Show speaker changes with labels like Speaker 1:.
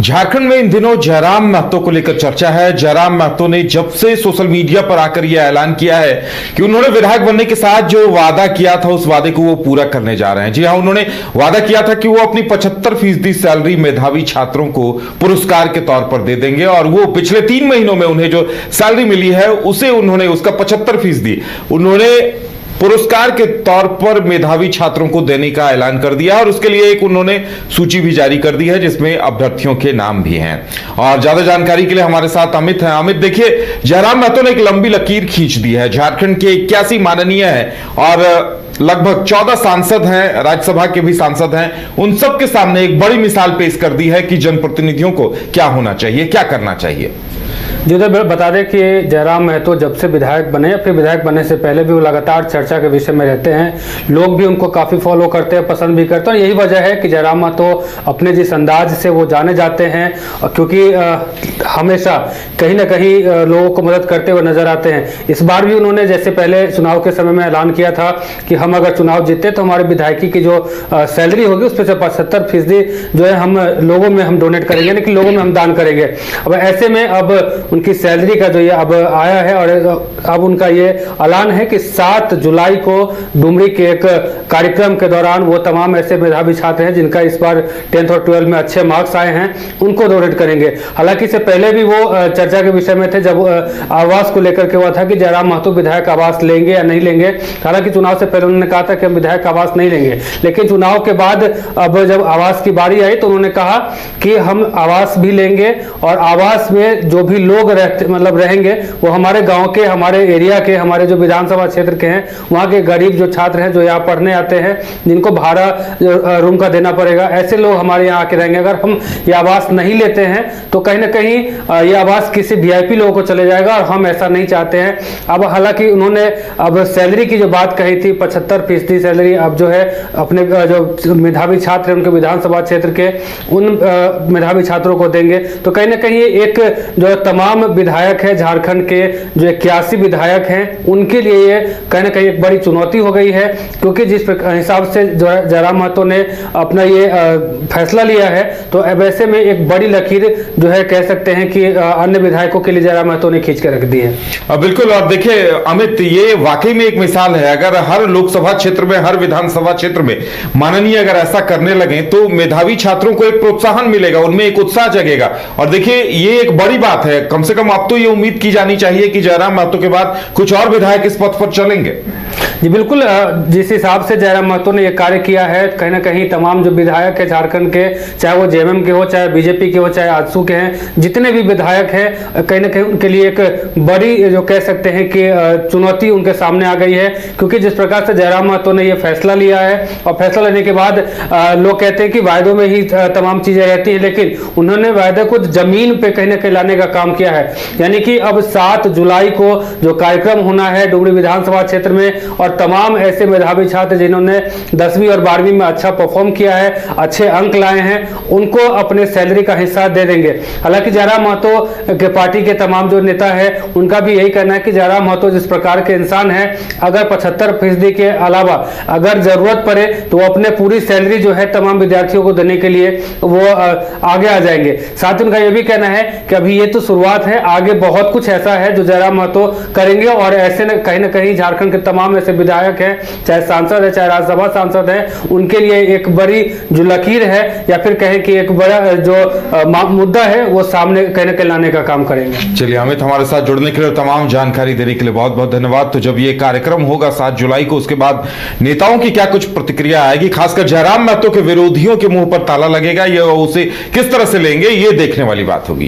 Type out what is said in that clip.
Speaker 1: झारखंड में इन दिनों जयराम महतो को लेकर चर्चा है। जयराम महतो ने जब से सोशल मीडिया पर आकर यह ऐलान किया है कि उन्होंने विधायक बनने के साथ जो वादा किया था उस वादे को वो पूरा करने जा रहे हैं। जी हां, उन्होंने वादा किया था कि वो अपनी 75% सैलरी मेधावी छात्रों को पुरस्कार के तौर पर दे देंगे और वो पिछले 3 महीनों में उन्हें जो सैलरी मिली है उसे उन्होंने उसका 75% उन्होंने पुरस्कार के तौर पर मेधावी छात्रों को देने का ऐलान कर दिया और उसके लिए एक उन्होंने सूची भी जारी कर दी है जिसमें अभ्यर्थियों के नाम भी हैं। और ज्यादा जानकारी के लिए हमारे साथ अमित हैं। अमित, देखिए, जयराम महतो ने एक लंबी लकीर खींच दी है। झारखंड के 81 माननीय है और लगभग 14 सांसद हैं, राज्यसभा के भी सांसद हैं। उन सब के सामने एक बड़ी मिसाल पेश कर दी है कि जनप्रतिनिधियों को क्या होना चाहिए, क्या करना चाहिए।
Speaker 2: जिधर बता दें कि जयराम महतो जब से विधायक बने, फिर विधायक बनने से पहले भी वो लगातार चर्चा के विषय में रहते हैं। लोग भी उनको काफ़ी फॉलो करते हैं, पसंद भी करते हैं। यही वजह है कि जयराम महतो अपने जिस अंदाज से वो जाने जाते हैं, क्योंकि हमेशा कहीं ना कहीं लोगों को मदद करते हुए नजर आते हैं। इस बार भी उन्होंने जैसे पहले चुनाव के समय में ऐलान किया था कि हम अगर चुनाव जीते तो हमारे विधायकी की जो सैलरी होगी उस पर से 75% जो है हम लोगों में हम डोनेट करेंगे, यानी कि लोगों में हम दान करेंगे। अब ऐसे में अब उनकी सैलरी का जो ये अब आया है और अब उनका ये ऐलान है कि 7 जुलाई को डुमरी के एक कार्यक्रम के दौरान वो तमाम ऐसे मेधावी छात्र हैं जिनका इस बार 10th और 12 में अच्छे मार्क्स आए हैं, उनको डोनेट करेंगे। हालांकि इससे पहले भी वो चर्चा के विषय में थे जब आवास को लेकर के हुआ था कि जयराम महतो विधायक आवास लेंगे या नहीं लेंगे। हालांकि चुनाव से पहले उन्होंने कहा था कि हम विधायक आवास नहीं लेंगे, लेकिन चुनाव के बाद अब जब आवास की बारी आई तो उन्होंने कहा कि हम आवास भी लेंगे और आवास में जो भी लोग रहेंगे वो हमारे गांव के, हमारे एरिया के, हमारे जो विधानसभा क्षेत्र के हैं, वहाँ के गरीब जो छात्र हैं जो यहाँ पढ़ने आते हैं, जिनको भाड़ा रूम का देना पड़ेगा, ऐसे लोग हमारे यहाँ आके रहेंगे। अगर हम ये आवास नहीं लेते हैं तो कहीं ना कहीं ये आवास किसी वीआईपी लोगों को चले जाएगा और हम ऐसा नहीं चाहते हैं। अब हालांकि उन्होंने अब सैलरी की जो बात कही थी 75% सैलरी अब जो है अपने जो मेधावी छात्र हैं उनके विधानसभा क्षेत्र के उन मेधावी छात्रों को देंगे। तो कहीं ना कहीं एक जो तमाम विधायक है झारखंड के, जो 81 विधायक हैं, उनके लिए ये कहीं ना कहीं एक बड़ी चुनौती हो गई है, क्योंकि जिस हिसाब से जयराम महतो ने अपना ये फैसला लिया है तो अब ऐसे में एक बड़ी लकीर जो है कह सकते हैं कि अन्य विधायकों के लिए जयराम महतो ने खींच के रख दी है।
Speaker 1: बिल्कुल। और देखिए अमित, ये वाकई में एक मिसाल है। अगर हर लोकसभा क्षेत्र में, हर विधानसभा क्षेत्र में माननीय अगर ऐसा करने लगे तो मेधावी छात्रों को एक प्रोत्साहन मिलेगा, उनमें एक उत्साह जगेगा। और देखिए ये एक बड़ी बात है। कम से कम अब तो ये उम्मीद की जानी चाहिए कि जयराम महतो के बाद कुछ और विधायक इस पथ पर चलेंगे।
Speaker 2: जी बिल्कुल। जिस हिसाब से जयराम महतो ने यह कार्य किया है, कहीं ना कहीं तमाम जो विधायक है झारखंड के, चाहे वो जेएमएम के हो, चाहे बीजेपी के हो, चाहे आजसू के हैं, जितने भी विधायक हैं, कहीं ना कहीं उनके लिए एक बड़ी जो कह सकते हैं कि चुनौती उनके सामने आ गई है। क्योंकि जिस प्रकार से जयराम महतो ने यह फैसला लिया है और फैसला लेने के बाद लोग कहते हैं कि वायदों में ही तमाम चीजें रहती हैं, लेकिन उन्होंने वायदे को जमीन पे कहीं ना कहीं लाने का काम किया है। यानी कि अब 7 जुलाई को जो कार्यक्रम होना है डुमरी विधानसभा क्षेत्र में, और तमाम ऐसे मेधावी छात्र जिन्होंने 10वीं और 12वीं में अच्छा परफॉर्म किया है, अच्छे अंक लाए हैं, उनको अपने सैलरी का हिस्सा दे देंगे। हालांकि जयराम महतो के पार्टी के तमाम जो नेता है उनका भी यही कहना है कि जयराम महतो जिस प्रकार के इंसान है, अगर 75% के अलावा अगर जरूरत पड़े तो वो अपने पूरी सैलरी जो है तमाम विद्यार्थियों को देने के लिए वो आगे आ जाएंगे। साथ ही उनका यह भी कहना है कि अभी ये तो शुरुआत है, आगे बहुत कुछ ऐसा है जो जयराम महतो करेंगे और ऐसे कहीं ना कहीं झारखंड के तमाम ऐसे विधायक हैं, चाहे सांसद है, चाहे राज्यसभा सांसद है, उनके लिए एक बड़ी जो लकीर है या फिर कहें कि एक बड़ा जो मुद्दा है वो सामने कहीं ना कहीं लाने का काम करेंगे।
Speaker 1: चलिए अमित, हमारे साथ जुड़ने के लिए, तमाम जानकारी देने के लिए बहुत बहुत धन्यवाद। तो जब ये कार्यक्रम होगा 7 जुलाई को, उसके बाद नेताओं की क्या कुछ प्रतिक्रिया आएगी, खासकर जयराम महतो के विरोधियों के मुंह पर ताला लगेगा, ये उसे किस तरह से लेंगे, ये देखने वाली बात होगी।